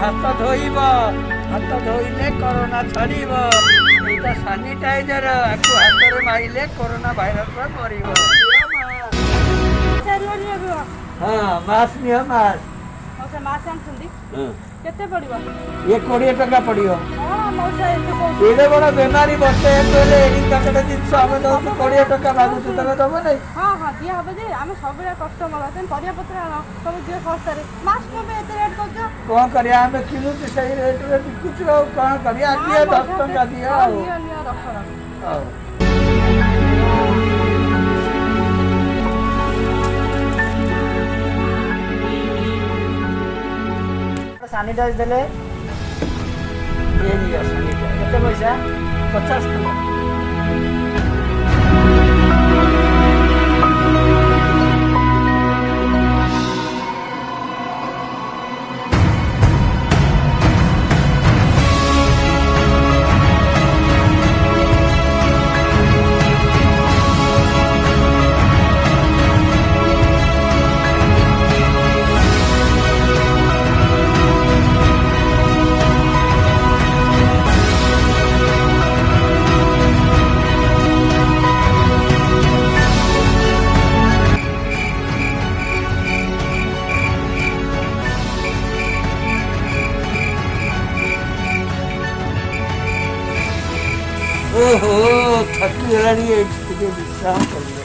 ହାତ ଧୋଇବ, ହାତ ଧୋଇଲେ କରୋନା ଛାଡ଼ିବ। ଏଇଟା ସାନିଟାଇଜର, ଆକୁ ହାତରେ ମାରିଲେ କରୋନା ଭାଇରସ ମରିବ। ହଁ ମାସ୍କ ନିଅ, ମାସ୍କ। କେତେ ପଡିବ? ଇଏ 20 ଟଙ୍କା ପଡିବ। ଏତେ ବଡ ବେମାରୀ ବସେ କହିଲେ ଏଡିକାଟେ ଜିନିଷ ଆମେ ଦଉଛୁ 20 ଟଙ୍କା ମାଗୁଛୁ, ତମେ ଦବ ନାଇଁ? ହଁ ହଁ ଦିଆ ହବ ଯେ ଆମେ ସବୁବେଳେ କଷ୍ଟମର ପରିବା ପତ୍ର ଆଣ ସବୁ ଦିଅ ଶସ୍ତାରେ। ମାସ୍କ ପାଇଁ ଏତେ ରେଟ୍ କରୁଛ? କଣ କରିବା, ଆମେ କିଣୁଛୁ ସେଇ ରେଟରେ ବିକୁଛୁ ଆଉ କଣ କରିବା। ଦିଅ 10 ଟଙ୍କା ଦିଅ ଆଉ। ନିଅ ରଖ। ହଉ। ସାନିଟାଇଜ ଦେଲେ କେତେ ପଇସା? 50 ଟଙ୍କା। ଓହୋ ଥକିଗଲାଣି, ଏଇଠି ଟିକେ ବିଶ୍ରାମ କରିବ।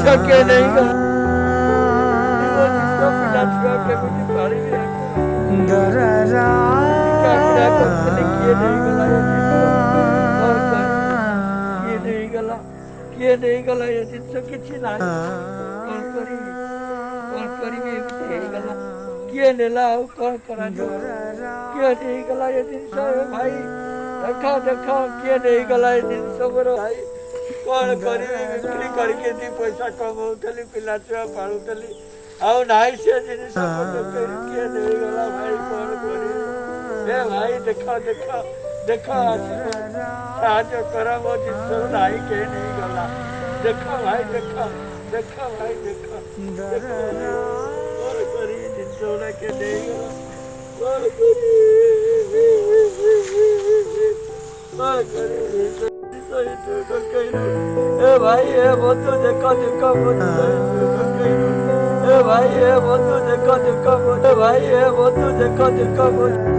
सके नहीं। କେମିତି ପାଳିବି କାକୁଡ଼ା କରୁଥିଲି କିଏ ନେଇଗଲା ଏ ଜିନିଷ କିଏ ନେଇଗଲା ଏ ଜିନିଷ କିଛି ନାହିଁ କଣ କରିବି ଏମିତି ହେଇଗଲା କିଏ ନେଲା ଆଉ କଣ କରାଯିବ କିଏ ନେଇଗଲା ଏ ଜିନିଷ ଭାଇ ଦେଖ କିଏ ନେଇଗଲା ଏ ଜିନିଷ ମୋର ଭାଇ କଣ କରିବି ବିକ୍ରି କରିକି ଦି ପଇସା କମଉଥିଲି ପିଲା ଛୁଆ ପାଳୁଥିଲି ଆଉ ନାହିଁ ସେ ଜିନିଷ କିଏ ନେଇଗଲା ଭାଇ କଣ କରିବି ଏ ଭାଇ ଦେଖ ଆସିବ ସାହାଯ୍ୟ କର ମୋ ଜିନିଷ ନାହିଁ କିଏ ନେଇଗଲା ଦେଖ ଭାଇ ଦେଖ ଭାଇ ଦେଖ କଣ କରିବି ଜିନିଷ ଗୁଡ଼ା କିଏ ନେଇଗଲା କଣ କରିବି ए भाई ए बंधु देखो बंधु ए भाई ए बंधु देखो बंधु भाई ए बंधु देखो बंधु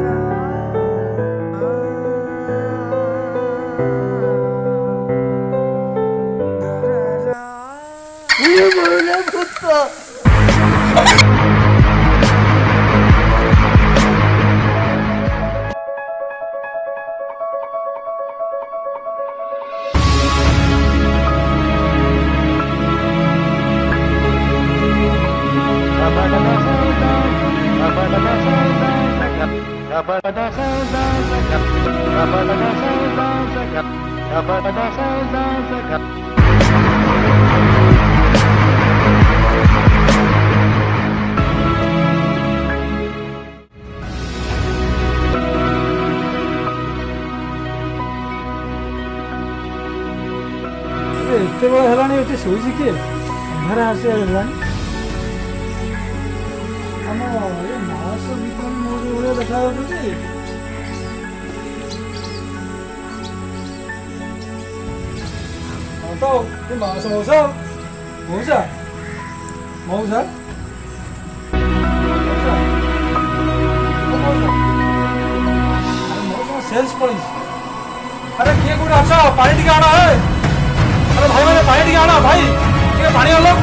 ये बोले कुत्ता ଏତେ ବେଳ ହେଲାଣି ଏଠି ଶୋଇଛି କିଏ ଅନ୍ଧାର ଆସିବା ହେଲାଣି ଆମ ଏ ମାସ ଭିତରେ ମୋର ଭଳିଆ ଦେଖାଯାଉଛି ହଁ ତ ଏ ମାସ ମଉସା ସେଲ୍ସ ପଳେଇଛି ଆରେ କିଏ କୋଉଠି ଅଛ ପାଣି ଟିକେ ଆଣ ହେ अरे भाई मैंने पानी टिके आना भाई ठीक है पानी आलो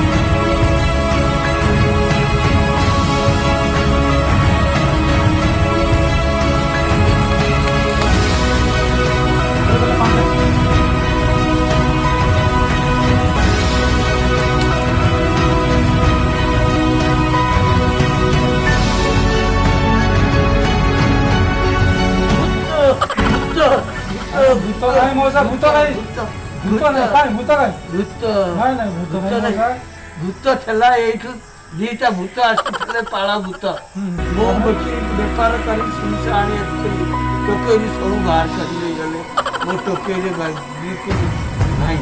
भूत नहीं मौसा भूत नहीं भूत ଥିଲା ଏଇଠୁ ଦିଟା ଭୂତ ଆସିଥିଲେ ପାଳ ଭୂତ ମୋ ବେପାର କରି ଜିନିଷ ଆଣି ଆସିଥିଲି ଟୋକେଇରେ ସବୁ ବାହାର କରି ନେଇଗଲେ ମୋ ଟୋକେଇରେ ନାହିଁ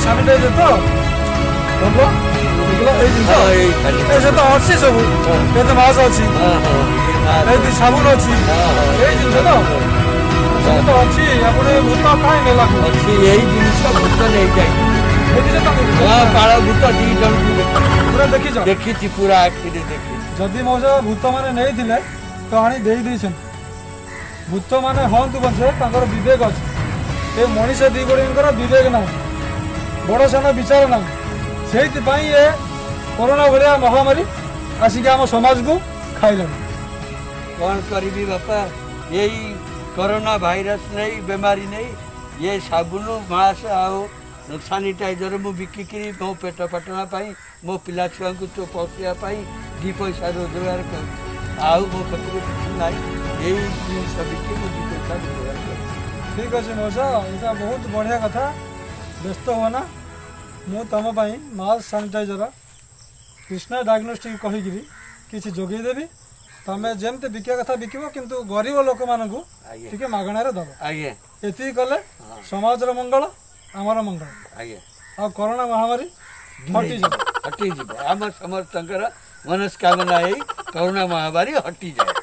ସାନିଟାଇଜର ତ ଅଛି ସବୁ କେତେ ମାସ ଅଛି ସାବୁନ ଅଛି ଏଇ ଜିନିଷ ତ ଅଛି ଆପଣ ଭୂତ କାହିଁ ନେଲା ଅଛି ଏଇ ଜିନିଷ ଭୂତ ନେଇଯାଇ ପାଳ ଭୂତ ଦି ଜଣକୁ ପୁରା ଦେଖିଛ ଦେଖିଛି ପୁରା ଆଖିରେ ଦେଖିଛି ଯଦି ମଉସା ଭୂତ ମାନେ ନେଇଥିଲେ ତ ଆଣି ଦେଇଛନ୍ତି ଭୂତ ମାନେ ହଅନ୍ତୁ ପଛେ ତାଙ୍କର ବିବେକ ଅଛି ଏ ମଣିଷ ଦି ଗୋଡ଼ିଙ୍କର ବିବେକ ନାହିଁ ବଡ଼ ସାନ ବିଚାର ନାହିଁ ସେଇଥିପାଇଁ ଏ କରୋନା ଭଳିଆ ମହାମାରୀ ଆସିକି ଆମ ସମାଜକୁ ଖାଇଲାଣି କ'ଣ କରିବି ବାପା ଏଇ କରୋନା ଭାଇରସ ନେଇ ବେମାରୀ ନେଇ ଏ ସାବୁନ ମାସ୍କ ଆଉ ସାନିଟାଇଜର ମୁଁ ବିକିକିରି ମୋ ପେଟ ପାଟଣା ପାଇଁ ମୋ ପିଲା ଛୁଆଙ୍କୁ ପୋଷିବା ପାଇଁ ଦି ପଇସା ରୋଜଗାର କରୁଛି ଆଉ ମୋ ପାଖରେ କିଛି ନାହିଁ ଏଇ ଜିନିଷ ବିକି ମୁଁ ଦି ପଇସା ରୋଜଗାର କରୁଛି ଠିକ୍ ଅଛି ମଉସା ଏଇଟା ବହୁତ ବଢ଼ିଆ କଥା ବ୍ୟସ୍ତ ହୁଅନା ମୁଁ ତୁମ ପାଇଁ ମାସ୍କ ସାନିଟାଇଜର କୃଷ୍ଣା ଡାୟଗ୍ନୋଷ୍ଟିକ୍ କହିକିରି କିଛି ଯୋଗାଇଦେବି ତମେ ଯେମିତି ବିକିବା କଥା ବିକିବ କିନ୍ତୁ ଗରିବ ଲୋକମାନଙ୍କୁ ଟିକେ ମାଗଣାରେ ଦେବ ଆଜ୍ଞା ଏତିକି କଲେ ସମାଜର ମଙ୍ଗଳ ଆମର ମଙ୍ଗଳ ଆଜ୍ଞା ଆଉ କରୋନା ମହାମାରୀ ହଟିଯିବ ଆମ ସମସ୍ତଙ୍କର ମନସ୍କାମନା ହେଇ କରୋନା ମହାମାରୀ ହଟିଯାଏ